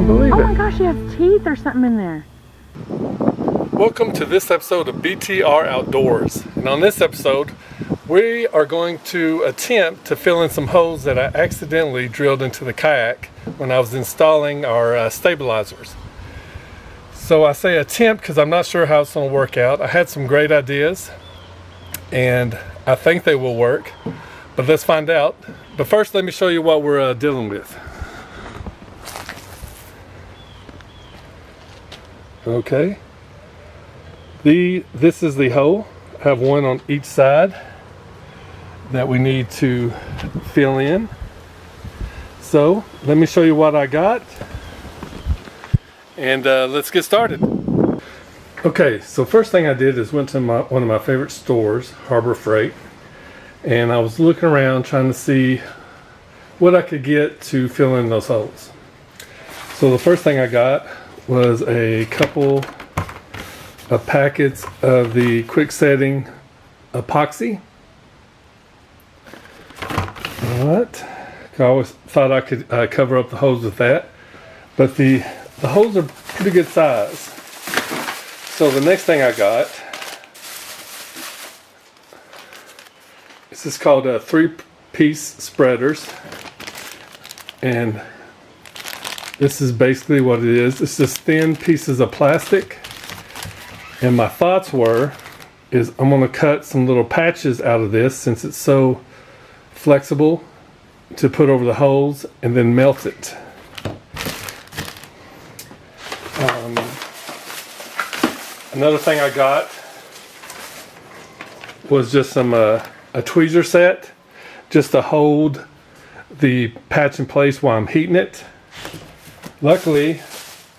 can't believe it. Oh my gosh, he has teeth or something in there. Welcome to this episode of BTR Outdoors. And on this episode, we are going to attempt to fill in some holes that I accidentally drilled into the kayak when I was installing our stabilizers. So I say attempt because I'm not sure how it's going to work out. I had some great ideas and I think they will work, but let's find out. But first, let me show you what we're dealing with. Okay. This is the hole. I have one on each side that we need to fill in. So let me show you what I got and let's get started. Okay, so first thing I did is went to one of my favorite stores, Harbor Freight, and I was looking around trying to see what I could get to fill in those holes. So the first thing I got was a couple of packets of the quick setting epoxy. Alright, I always thought I could cover up the holes with that, but the holes are pretty good size. So the next thing I got, this is called 3-piece spreaders, and this is basically what it is. It's just thin pieces of plastic. And my thoughts is I'm going to cut some little patches out of this since it's so flexible to put over the holes and then melt it. Another thing I got was just some a tweezer set just to hold the patch in place while I'm heating it. Luckily,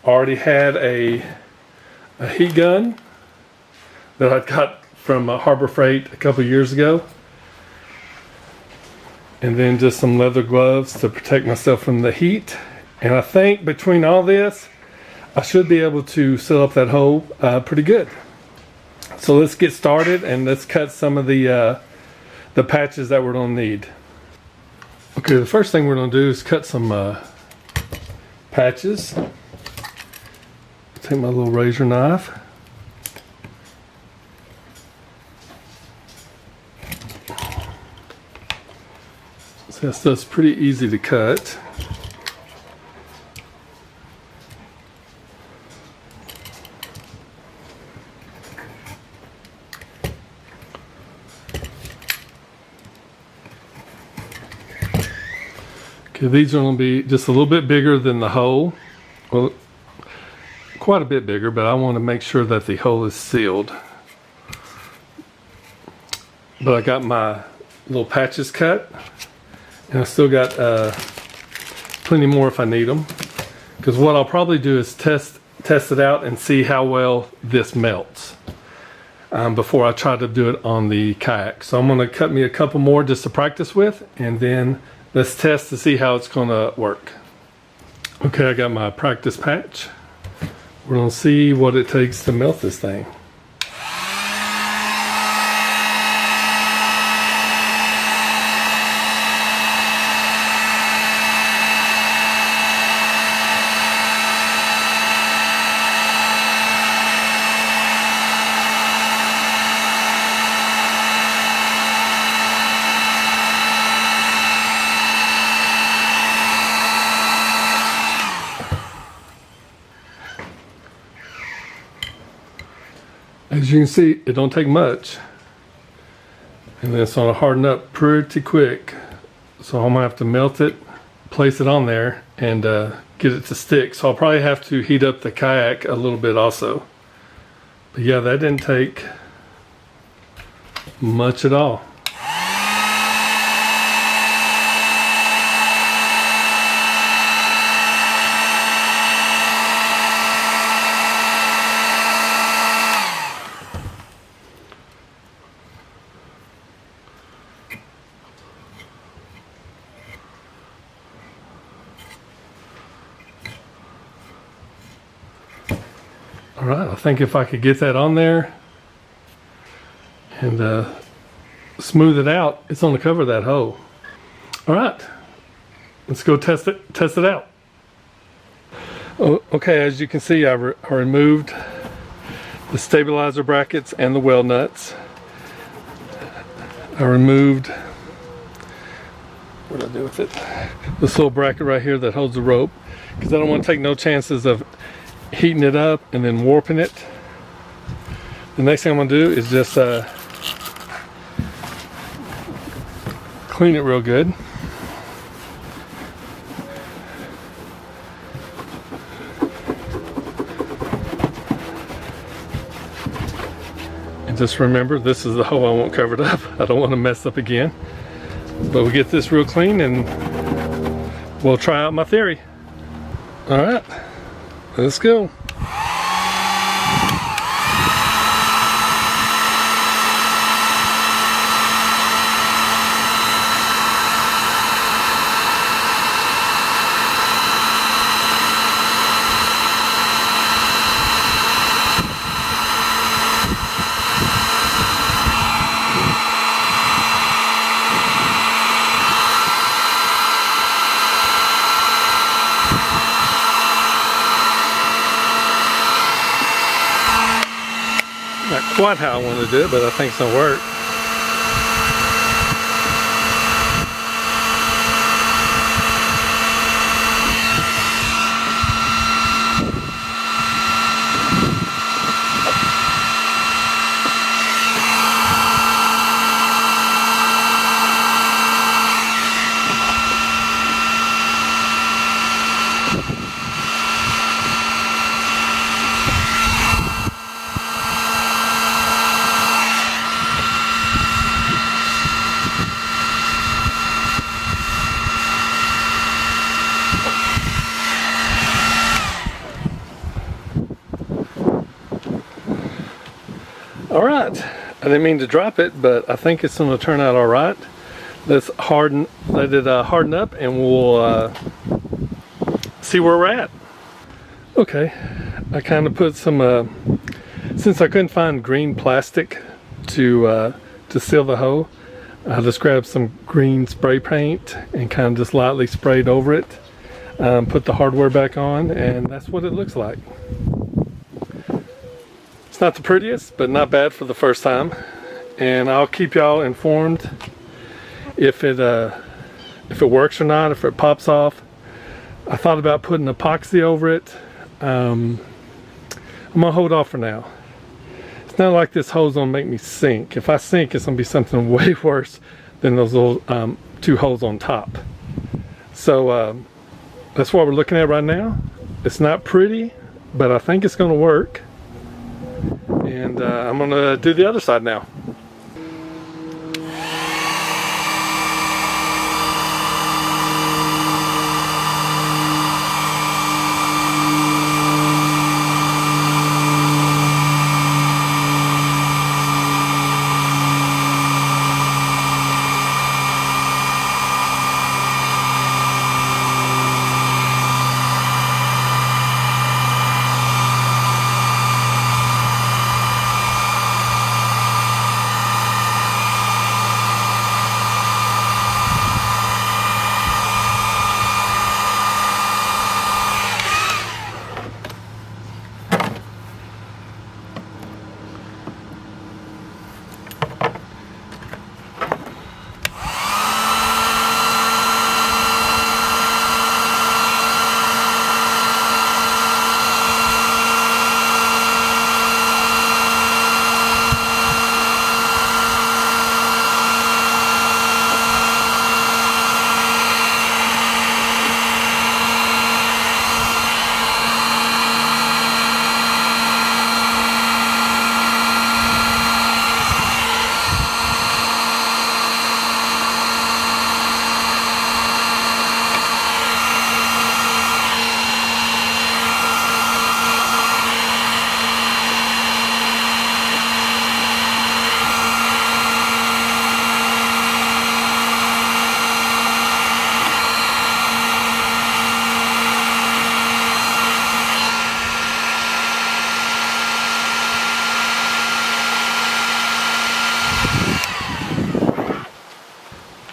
I already had a heat gun that I got from Harbor Freight a couple years ago, and then just some leather gloves to protect myself from the heat. And I think between all this, I should be able to seal up that hole pretty good. So let's get started and let's cut some of the patches that we're going to need. Okay, the first thing we're going to do is cut some patches. Take my little razor knife. So that's pretty easy to cut. Okay, these are going to be just a little bit bigger than the hole. Well, quite a bit bigger, but I want to make sure that the hole is sealed. But I got my little patches cut, and I still got plenty more if I need them. Because what I'll probably do is test it out and see how well this melts before I try to do it on the kayak. So I'm going to cut me a couple more just to practice with, and then let's test to see how it's going to work. Okay, I got my practice patch. We're going to see what it takes to melt this thing. As you can see, it don't take much, and then it's going to harden up pretty quick. So I'm going to have to melt it, place it on there, and get it to stick. So I'll probably have to heat up the kayak a little bit also. But yeah, that didn't take much at all. All right, I think if I could get that on there and smooth it out, it's going to cover that hole. All right, let's go test it out. Oh, okay, as you can see, I removed the stabilizer brackets and the weld nuts. I removed, what did I do with it? This little bracket right here that holds the rope, because I don't want to take no chances of heating it up and then warping it. The next thing I'm going to do is just clean it real good. And just remember, this is the hole I want covered up. I don't want to mess up again. But we'll get this real clean and we'll try out my theory. All right, let's go. Not quite how I want to do it, but I think it's gonna work. All right, I didn't mean to drop it, but I think it's going to turn out all right. Let's let it harden up, and we'll see where we're at. Okay, I kind of put some, since I couldn't find green plastic to seal the hole, I just grabbed some green spray paint and kind of just lightly sprayed over it. Put the hardware back on, and that's what it looks like. Not the prettiest, but not bad for the first time, and I'll keep y'all informed if it works or not, if it pops off. I thought about putting epoxy over it. I'm gonna hold off for now. It's not like this hole's gonna make me sink. If I sink, it's gonna be something way worse than those little two holes on top. So that's what we're looking at right now. It's not pretty, but I think it's gonna work. And I'm gonna do the other side now.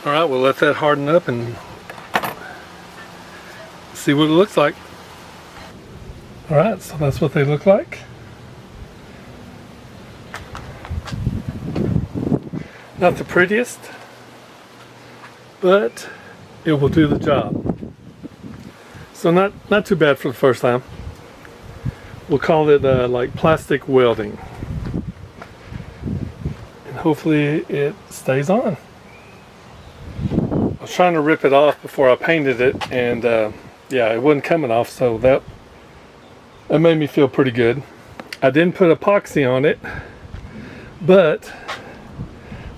All right, we'll let that harden up and see what it looks like. Alright, so that's what they look like. Not the prettiest, but it will do the job. So not too bad for the first time. We'll call it like plastic welding. And hopefully it stays on. I was trying to rip it off before I painted it, and yeah, it wasn't coming off, so that made me feel pretty good. I didn't put epoxy on it, but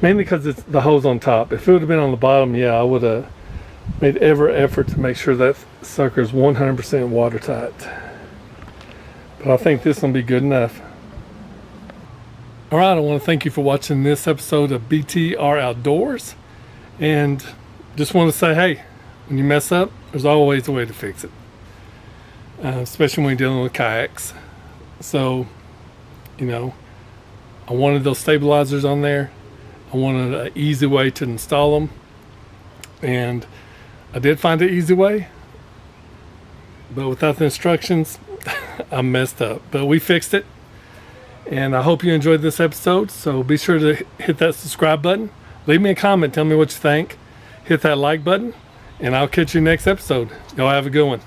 mainly because it's the hose on top. If it would have been on the bottom, yeah, I would have made every effort to make sure that sucker is 100% watertight. But I think this will be good enough. Alright, I want to thank you for watching this episode of BTR Outdoors. And just want to say, hey, when you mess up, there's always a way to fix it. Especially when you're dealing with kayaks. So, you know, I wanted those stabilizers on there. I wanted an easy way to install them. And I did find an easy way. But without the instructions, I messed up. But we fixed it. And I hope you enjoyed this episode. So be sure to hit that subscribe button. Leave me a comment. Tell me what you think. Hit that like button. And I'll catch you next episode. Y'all have a good one.